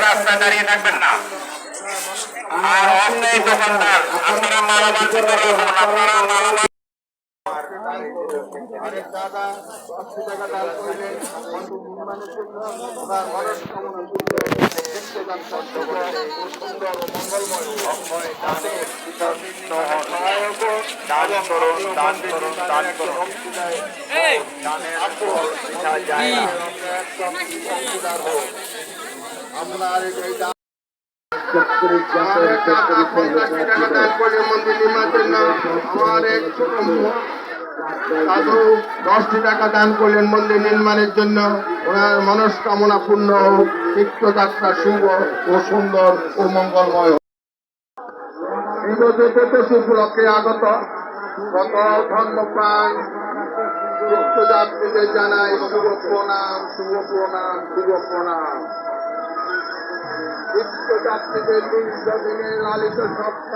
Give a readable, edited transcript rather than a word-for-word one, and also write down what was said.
রাস্তা দাঁড়িয়ে থাকবেন না। আর অন্যায় দোকানদার আপনারা মালামাল আপনারা মালামাল অনেক টাকা 80 টাকা দান করলেন মন্দির নির্মাণের জন্য ওনার মনস্কামনা সুন্দর ও মঙ্গলময় অক্ষয় দানে সহায়ক দান করুন দান করুন দান করুন দানের ফল দেখা যায় না। আপনার এই দান মন্দির নির্মাণের জন্য আমার এক ছোট সাধু 10টি টাকা দান করলেন মন্দির নির্মাণের জন্য। ওনার মনস্কামনা পূর্ণ হোক, তীর্থযাত্রা শুভ ও সুন্দর ও মঙ্গলময় হোক। হিন্দু চতুর্দশী উপলক্ষে আগত সকল ধর্মপ্রাণ তীর্থযাত্রীদের জানাই শুভ প্রণাম, শুভ প্রণাম, শুভ প্রণাম। তীর্থযাত্রীদের দীর্ঘদিনের লালিত স্বপ্ন